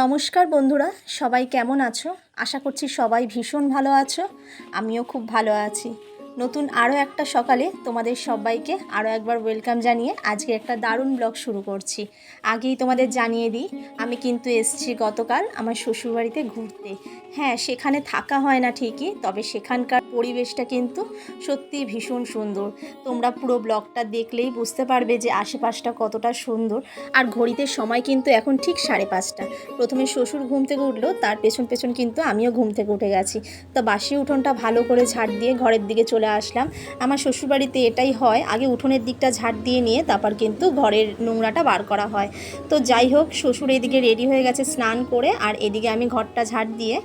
নমস্কার বন্ধুরা, সবাই কেমন আছো? আশা করছি সবাই ভীষণ ভালো আছো। আমিও খুব ভালো আছি। নতুন আরও একটা সকালে তোমাদের সবাইকে আরও একবার ওয়েলকাম জানিয়ে আজকে একটা দারুণ ব্লগ শুরু করছি। আগেই তোমাদের জানিয়ে দিই, আমি কিন্তু এসেছি গতকাল আমার শ্বশুরবাড়িতে ঘুরতে। হ্যাঁ, সেখানে থাকা হয় না ঠিকই, তবে সেখানকার পরিবেশটা কিন্তু সত্যিই ভীষণ সুন্দর। তোমরা পুরো ব্লগটা দেখলেই বুঝতে পারবে যে আশেপাশটা কতটা সুন্দর। আর ঘড়িতে সময় কিন্তু এখন ঠিক 5:30। প্রথমে শ্বশুর ঘুম থেকে উঠলো, তার পেছন পেছন কিন্তু আমিও ঘুম থেকে উঠে গেছি। তো বাসি উঠোনটা ভালো করে ঝাড় দিয়ে ঘরের দিকে চলে আসলাম। আমার শ্বশুরবাড়িতে এটাই হয়, আগে উঠোনের দিকটা ঝাড় দিয়ে নিয়ে তারপর কিন্তু ঘরের নোংরাটা বার করা হয়। তো যাই হোক, শ্বশুর এদিকে রেডি হয়ে গেছে স্নান করে, আর এদিকে আমি ঘরটা ঝাড় দিয়ে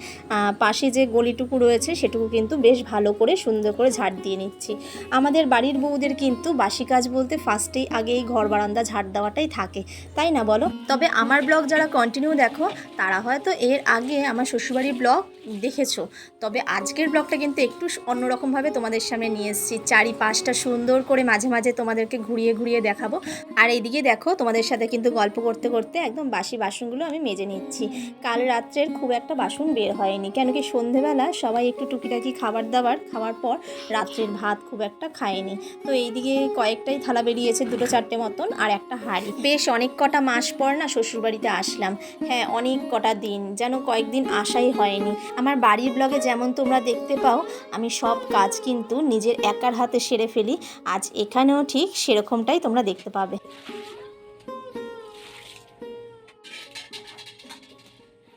পাশে যে গলিটুকু রয়েছে সেটুকু কিন্তু বেশ ভালো করে সুন্দর করে ঝাড় দিয়ে নিচ্ছি। আমাদের বাড়ির বউদের কিন্তু বাসি কাজ বলতে ফার্স্টেই আগেই ঘর বারান্দা ঝাড় দেওয়াটাই থাকে, তাই না বলো? তবে আমার ব্লগ যারা কন্টিনিউ দেখো তারা হয়তো এর আগে আমার শ্বশুরবাড়ির ব্লগ দেখেছো। তবে আজকের ব্লগটা কিন্তু একটু অন্যরকমভাবে তোমাদের সামনে নিয়ে এসেছি। চারিপাশটা সুন্দর করে মাঝে মাঝে তোমাদেরকে ঘুরিয়ে ঘুরিয়ে দেখাবো। আর এইদিকে দেখো, তোমাদের সাথে কিন্তু গল্প করতে করতে একদম বাসি বাসনগুলো আমি মেজে নিচ্ছি। কাল রাত্রের খুব একটা বাসন বের হয়নি, কেন কি সন্ধেবেলা সবাই একটু টুকিটাকি খাবার দাবার খাওয়ার পর রাত্রের ভাত খুব একটা খায়নি। তো এইদিকে কয়েকটাই থালা বেরিয়েছে, 2-4টে মতন, আর একটা হাঁড়ি। বেশ অনেক কটা মাস পর না শ্বশুরবাড়িতে আসলাম। হ্যাঁ, অনেক কটা দিন, যেন কয়েকদিন আসাই হয়নি। আমার বাড়ির ব্লগে যেমন তোমরা দেখতে পাও আমি সব কাজ কিন্তু নিজের একার হাতে সেরে ফেলি, আজ এখানেও ঠিক সেরকমটাই তোমরা দেখতে পাবে।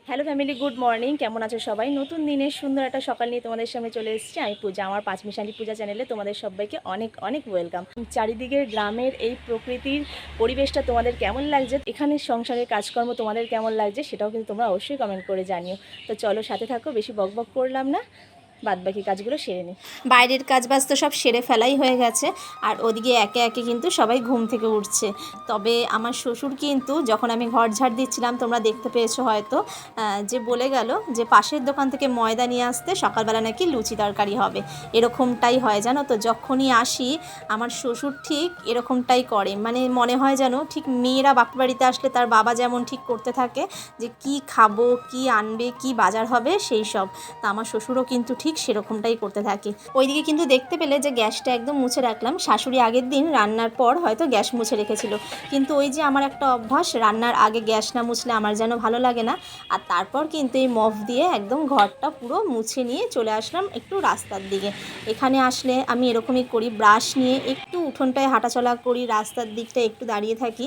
Hello family, good morning. কেমন আছো সবাই? নতুন দিনের সুন্দর একটা সকাল নিয়ে তোমাদের সামনে চলে এসেছি আমি, পূজা। আমার পাঁচমিশালি পূজা চ্যানেলে তোমাদের সবাইকে অনেক অনেক ওয়েলকাম। চারিদিকের গ্রামের এই প্রকৃতির পরিবেশটা তোমাদের কেমন লাগছে, এখানে সংসারের কাজকর্ম তোমাদের কেমন লাগছে, সেটাও কিন্তু তোমরা অবশ্যই কমেন্ট করে জানিও। তো চলো সাথে থাকো, বেশি বকবক করলাম না, বাদবাকি কাজগুলো সেরে নিই। বাইরের কাজবাজ তো সব সেরে ফেলাই হয়ে গেছে, আর ওদিকে একে একে কিন্তু সবাই ঘুম থেকে উঠছে। তবে আমার শ্বশুর কিন্তু যখন আমি ঘর ঝাড় দিচ্ছিলাম, তোমরা দেখতে পেয়েছো হয়তো, যে বলে গেল যে পাশের দোকান থেকে ময়দা নিয়ে আসতে, সকালবেলা নাকি লুচি তরকারি হবে। এরকমটাই হয় জানো তো, যখনই আসি আমার শ্বশুর ঠিক এরকমটাই করে। মানে মনে হয় যেন ঠিক মেয়েরা বাপের বাড়িতে আসলে তার বাবা যেমন ঠিক করতে থাকে যে কি খাবো, কি আনবে, কি বাজার হবে, সেই সব। তা আমার শ্বশুরও কিন্তু ঠিক সেরকমটাই করতে থাকে। ওইদিকে কিন্তু দেখতে পেলে যে গ্যাসটা একদম মুছে রাখলাম। শাশুড়ি আগের দিন রান্নার পর হয়তো গ্যাস মুছে রেখেছিল, কিন্তু ওই যে আমার একটা অভ্যাস, রান্নার আগে গ্যাস না মুছলে আমার যেন ভালো লাগে না। আর তারপর কিন্তু এই মফ দিয়ে একদম ঘরটা পুরো মুছে নিয়ে চলে আসলাম একটু রাস্তার দিকে। এখানে আসলে আমি এরকমই করি, ব্রাশ নিয়ে একটু উঠোনটায় হাঁটাচলা করি, রাস্তার দিকটা একটু দাঁড়িয়ে থাকি।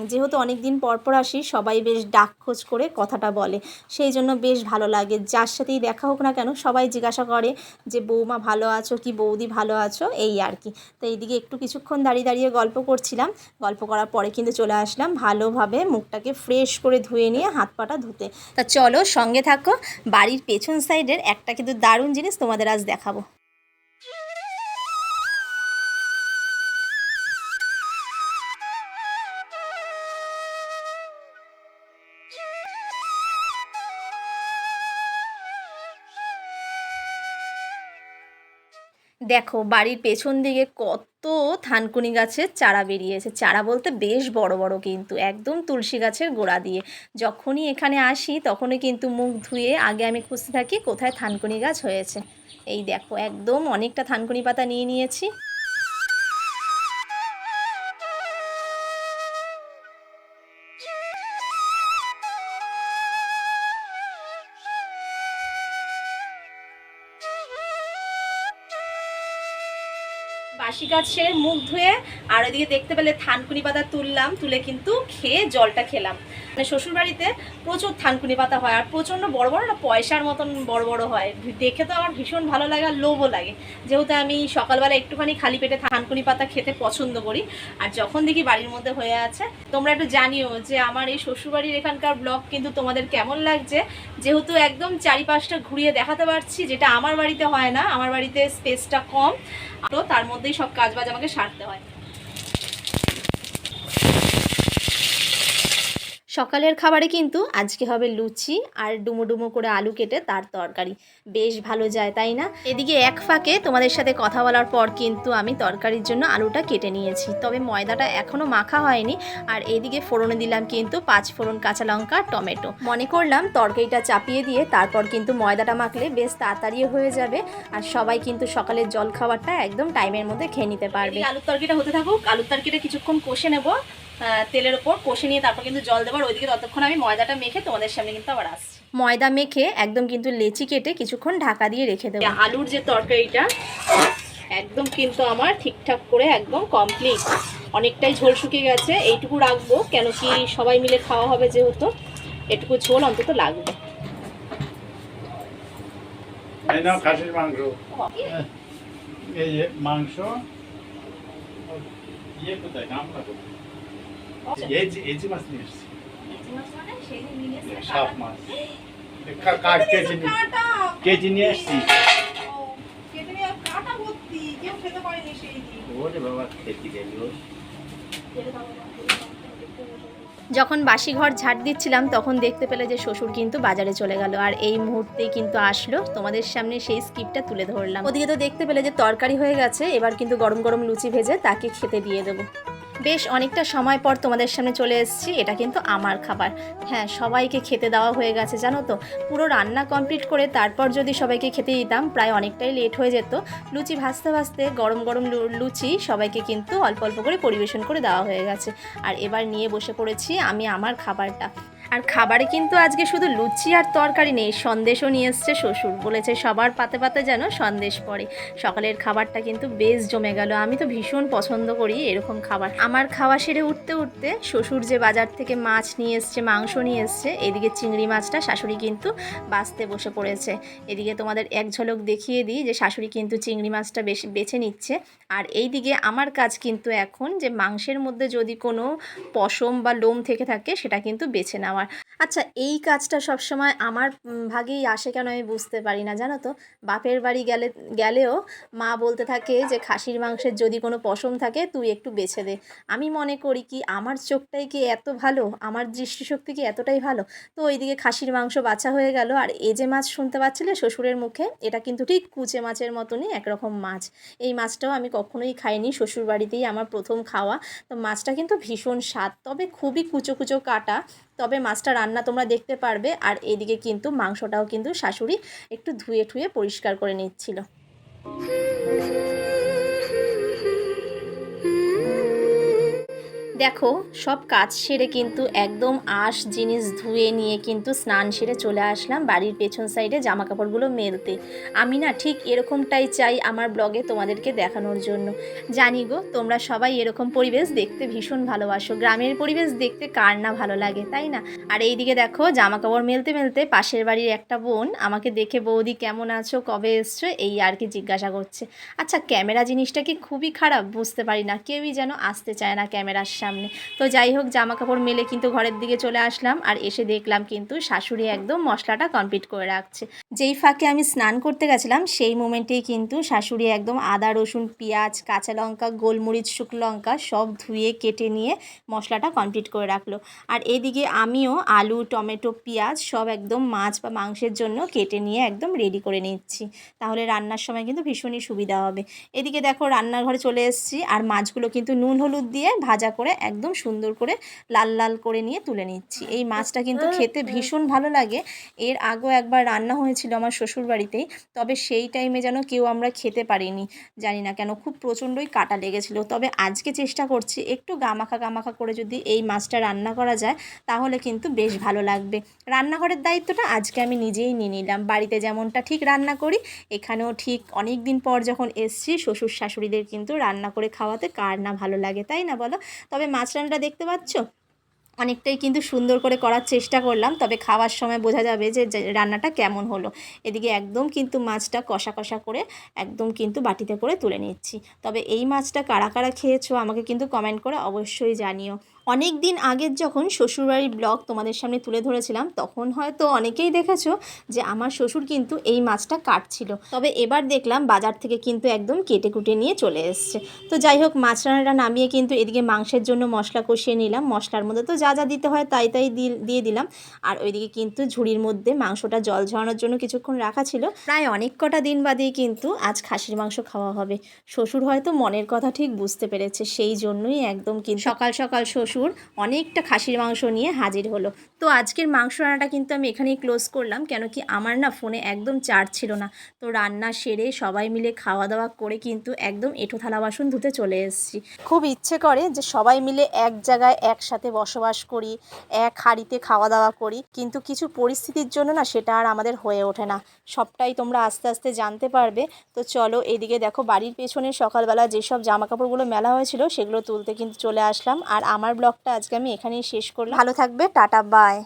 যেহেতু অনেক দিন পর পর আসি, সবাই বেশ ডাক খোঁজ করে কথাটা বলে, সেই জন্য বেশ ভালো লাগে। যার সাথেই দেখা হোক না কেন সবাই জিজ্ঞাসা করে যে বৌমা ভালো আছো কি, বৌদি ভালো আছো, এই আর কি। তো এইদিকে একটু কিছুক্ষণ দাঁড়িয়ে দাঁড়িয়ে গল্প করছিলাম। গল্প করার পরে কিন্তু চলে আসলাম ভালোভাবে মুখটাকে ফ্রেশ করে ধুয়ে নিয়ে হাত পাটা ধুতে। তা চলো সঙ্গে থাকো, বাড়ির পেছন সাইডের একটা কিন্তু দারুণ জিনিস তোমাদের আজ দেখাবো। দেখো বাড়ির পেছন দিকে কত থানকুনি গাছের চারা বেরিয়েছে। চারা বলতে বেশ বড় বড়, কিন্তু একদম তুলসী গাছের গোড়া দিয়ে। যখনই এখানে আসি তখনই কিন্তু মুখ ধুয়ে আগে আমি খুঁজতে থাকি কোথায় থানকুনি গাছ হয়েছে। এই দেখো একদম অনেকটা থানকুনি পাতা নিয়ে নিয়েছি। বাসি গাছের মুখ ধুয়ে আর ওইদিকে দেখতে পেলে থানকুনি পাতা তুললাম, তুলে কিন্তু খেয়ে জলটা খেলাম। মানে শ্বশুরবাড়িতে প্রচুর থানকুনি পাতা হয়, আর প্রচণ্ড বড় বড় না, পয়সার মতন বড় বড় হয়। দেখে তো আমার ভীষণ ভালো লাগে আর লোভও লাগে, যেহেতু আমি সকালবেলা একটুখানি খালি পেটে থানকুনি পাতা খেতে পছন্দ করি। আর যখন দেখি বাড়ির মধ্যে হয়ে আছে, তোমরা একটু জানিও যে আমার এই শ্বশুরবাড়ির এখানকার ব্লগ কিন্তু তোমাদের কেমন লাগছে। যেহেতু একদম চারিপাশটা ঘুরিয়ে দেখাতে পারছি, যেটা আমার বাড়িতে হয় না, আমার বাড়িতে স্পেসটা কম, তো তার মধ্যেই সব কাজবাজ আমাকে সারতে হয়। সকালের খাবারে কিন্তু আজকে হবে লুচি আর ডুমো ডুমো করে আলু কেটে তার তরকারি। বেশ ভালো যায় তাই না? এদিকে এক ফাঁকে তোমাদের সাথে কথা বলার পর কিন্তু আমি তরকারির জন্য আলুটা কেটে নিয়েছি, তবে ময়দাটা এখনও মাখা হয়নি। আর এদিকে ফোড়নে দিলাম কিন্তু 5 ফোড়ন, কাঁচা লঙ্কা, টমেটো। মনে করলাম তরকারিটা চাপিয়ে দিয়ে তারপর কিন্তু ময়দাটা মাখলে বেশ তাড়াতাড়িও হয়ে যাবে, আর সবাই কিন্তু সকালের জল খাবারটা একদম টাইমের মধ্যে খেয়ে নিতে পারবে। আলুর তরকারিটা হতে থাকুক, আলুর তরকারিটা কিছুক্ষণ কষে নেব তেলের ওপর, কষে নিয়ে তারপর কিন্তু জল দেবার। ওইদিকে ততক্ষণ আমি ময়দাটা মেখে তোমাদের সামনে কিন্তু আবার আসছি। ময়দা মেখে একদম কিন্তু লেচি কেটে কিছুক্ষণ ঢাকা দিয়ে রেখে দেবো। আলুর যে তরকারিটা একদম কিন্তু আমার ঠিকঠাক করে একদম কমপ্লিট, অনেকটাই ঝোল শুকিয়ে গেছে। এইটুকু রাখবো, কেন কি সবাই মিলে খাওয়া হবে যেহেতু, এটুকু ঝোল অন্তত লাগবে। খাসির মাংস, এই মাংস ইয়ে কোথায় গামলা কোথায়? এই যে মাছ নিয়ে এসছি, সাপ মাছ কেজি নিয়ে এসছি। ওরে বাবা, খেতে গেলি যখন বাসি ঘর ঝাড় দিচ্ছিলাম তখন দেখতে পেলে যে শ্বশুর কিন্তু বাজারে চলে গেল, আর এই মুহূর্তেই কিন্তু আসলো। তোমাদের সামনে সেই স্কিপটা তুলে ধরলাম। ওদিকে তো দেখতে পেলে যে তরকারি হয়ে গেছে, এবার কিন্তু গরম গরম লুচি ভেজে তাকে খেতে দিয়ে দেবো। বেশ অনেকটা সময় পর তোমাদের সামনে চলে এসেছি, এটা কিন্তু আমার খাবার। হ্যাঁ, সবাইকে খেতে দেওয়া হয়ে গেছে জানো তো। পুরো রান্না কমপ্লিট করে তারপর যদি সবাইকে খেতে দিতাম প্রায় অনেকটাই লেট হয়ে যেত। লুচি ভাজতে ভাজতে গরম গরম লুচি সবাইকে কিন্তু অল্প অল্প করে পরিবেশন করে দেওয়া হয়ে গেছে। আর এবার নিয়ে বসে পড়েছি আমি আমার খাবারটা। আর খাবারে কিন্তু আজকে শুধু লুচি আর তরকারি নেই, সন্দেশও নিয়ে এসছে শ্বশুর। বলেছে সবার পাতে পাতে যেন সন্দেশ পড়ে। সকালের খাবারটা কিন্তু বেশ জমে গেল। আমি তো ভীষণ পছন্দ করি এরকম খাবার। আমার খাওয়া সেরে উঠতে উঠতে শ্বশুর যে বাজার থেকে মাছ নিয়ে এসছে, মাংস নিয়ে এসছে, এদিকে চিংড়ি মাছটা শাশুড়ি কিন্তু বাছতে বসে পড়েছে। এদিকে তোমাদের এক ঝলক দেখিয়ে দিই যে শাশুড়ি কিন্তু চিংড়ি মাছটা বেছে নিচ্ছে। আর এইদিকে আমার কাজ কিন্তু এখন যে মাংসের মধ্যে যদি কোনো পশম বা লোম থেকে থাকে সেটা কিন্তু বেছে নেওয়া। আচ্ছা, এই কাজটা সবসময় আমার ভাগেই আসে কেন আমি বুঝতে পারি না জানো তো। বাপের বাড়ি গেলেও মা বলতে থাকে যে খাসির মাংসের যদি কোনো পশম থাকে তুই একটু বেছে দে। আমি মনে করি কি আমার চোখটাই কি এত ভালো, আমার দৃষ্টিশক্তি কি এতটাই ভালো? তো ওইদিকে খাসির মাংস বাছা হয়ে গেল। আর এই যে মাছ শুনতে পাচ্ছিলে শ্বশুরের মুখে, এটা কিন্তু ঠিক কুচে মাছের মতনই একরকম মাছ। এই মাছটাও আমি কখনোই খাইনি, শ্বশুর বাড়িতেই আমার প্রথম খাওয়া। তো মাছটা কিন্তু ভীষণ স্বাদ, তবে খুবই কুচো কুচো কাটা। তবে মাছটা রান্না তোমরা দেখতে পারবে। আর এদিকে কিন্তু মাংসটাও কিন্তু শাশুড়ি একটু ধুয়ে ঠুয়ে পরিষ্কার করে নিচ্ছিল। দেখো সব কাজ সেরে কিন্তু একদম আঁশ জিনিস ধুয়ে নিয়ে কিন্তু স্নান সেরে চলে আসলাম বাড়ির পেছন সাইডে জামা কাপড়গুলো মেলতে। আমি না ঠিক এরকমটাই চাই আমার ব্লগে তোমাদেরকে দেখানোর জন্য। জানি গো তোমরা সবাই এরকম পরিবেশ দেখতে ভীষণ ভালোবাসো, গ্রামের পরিবেশ দেখতে কার না ভালো লাগে তাই না? আর এইদিকে দেখো জামা কাপড় মেলতে মেলতে পাশের বাড়ির একটা বোন আমাকে দেখে বৌদি কেমন আছো, কবে এসছো, এই আর কি জিজ্ঞাসা করছে। আচ্ছা, ক্যামেরা জিনিসটা কি খুবই খারাপ? বুঝতে পারি না, কেউই যেন আসতে চায় না ক্যামেরার সামনে। তো যাই হোক, জামা কাপড় মেলে কিন্তু ঘরের দিকে চলে আসলাম। আর এসে দেখলাম কিন্তু শাশুড়ি একদম মশলাটা কমপ্লিট করে রাখছে। যেই ফাঁকে আমি স্নান করতে গেছিলাম সেই মোমেন্টেই কিন্তু শাশুড়ি একদম আদা, রসুন, পেঁয়াজ, কাঁচা লঙ্কা, গোলমরিচ, শুকনো লঙ্কা সব ধুয়ে কেটে নিয়ে মশলাটা কমপ্লিট করে রাখলো। আর এদিকে আমিও আলু, টমেটো, পেঁয়াজ সব একদম মাছ বা মাংসের জন্য কেটে নিয়ে একদম রেডি করে নিচ্ছি, তাহলে রান্নার সময় কিন্তু ভীষণই সুবিধা হবে। এদিকে দেখো রান্নাঘরে চলে এসেছি, আর মাছগুলো কিন্তু নুন হলুদ দিয়ে ভাজা করে একদম সুন্দর করে লাল লাল করে নিয়ে তুলে নিচ্ছি। এই মাছটা কিন্তু খেতে ভীষণ ভালো লাগে। এর আগেও একবার রান্না হয়েছিল আমার শ্বশুর বাড়িতেই, তবে সেই টাইমে যেন কেউ আমরা খেতে পারিনি, জানি না কেন, খুব প্রচণ্ডই কাটা লেগেছিল। তবে আজকে চেষ্টা করছি একটু গামাখা গামাখা করে যদি এই মাছটা রান্না করা যায় তাহলে কিন্তু বেশ ভালো লাগবে। রান্নাঘরের দায়িত্বটা আজকে আমি নিজেই নিয়ে নিলাম। বাড়িতে যেমনটা ঠিক রান্না করি এখানেও ঠিক অনেক দিন পর যখন এসছি শ্বশুর শাশুড়িদের কিন্তু রান্না করে খাওয়াতে কার না ভালো লাগে তাই না বলো? তবে মাছ রান্নাটা দেখতে পাচ্ছ অনেকটাই কিন্তু সুন্দর করে করার চেষ্টা করলাম, তবে খাওয়ার সময় বোঝা যাবে যে রান্নাটা কেমন হলো। এদিকে একদম কিন্তু মাছটা কষা কষা করে একদম কিন্তু বাটিতে করে তুলে নিচ্ছি। তবে এই মাছটা কারা কারা খেয়েছো আমাকে কিন্তু কমেন্ট করে অবশ্যই জানিও। অনেক দিন আগের যখন শ্বশুরবাড়ির ব্লগ তোমাদের সামনে তুলে ধরেছিলাম তখন হয়তো অনেকেই দেখেছো যে আমার শ্বশুর কিন্তু এই মাছটা কাটছিল, তবে এবার দেখলাম বাজার থেকে কিন্তু একদম কেটে কুটে নিয়ে চলে এসছে। তো যাই হোক, মাছ রান্নাটা নামিয়ে কিন্তু এদিকে মাংসের জন্য মশলা কষিয়ে নিলাম। মশলার মধ্যে তো যা যা দিতে হয় তাই তাই দিয়ে দিলাম। আর ওইদিকে কিন্তু ঝুড়ির মধ্যে মাংসটা জল ঝরানোর জন্য কিছুক্ষণ রাখা ছিল। প্রায় অনেক কটা দিন বাদেই কিন্তু আজ খাসির মাংস খাওয়া হবে। শ্বশুর হয়তো মনের কথা ঠিক বুঝতে পেরেছে, সেই জন্যই একদম কিন্তু সকাল সকাল শ্বশুর অনেকটা খাসির মাংস নিয়ে হাজির হলো। তো আজকের মাংস রান্নাটা কিন্তু আমি এখানেই ক্লোজ করলাম, কেন কি আমার না ফোনে একদম চার্জ ছিল না। তো রান্না সেরে সবাই মিলে খাওয়া দাওয়া করে কিন্তু একদম এঁঠো থালা বাসন ধুতে চলে এসেছি। খুব ইচ্ছে করে যে সবাই মিলে এক জায়গায় একসাথে বসবাস করি, এক হাঁড়িতে খাওয়া দাওয়া করি, কিন্তু কিছু পরিস্থিতির জন্য না সেটা আর আমাদের হয়ে ওঠে না। সবটাই তোমরা আস্তে আস্তে জানতে পারবে। তো চলো, এদিকে দেখো বাড়ির পেছনে সকালবেলা যেসব জামা কাপড়গুলো মেলা হয়েছিল সেগুলো তুলতে কিন্তু চলে আসলাম। আর আমার ব্লগটা আজকে আমি এখানেই শেষ করলাম। ভালো থাকবে, টাটা, বাই।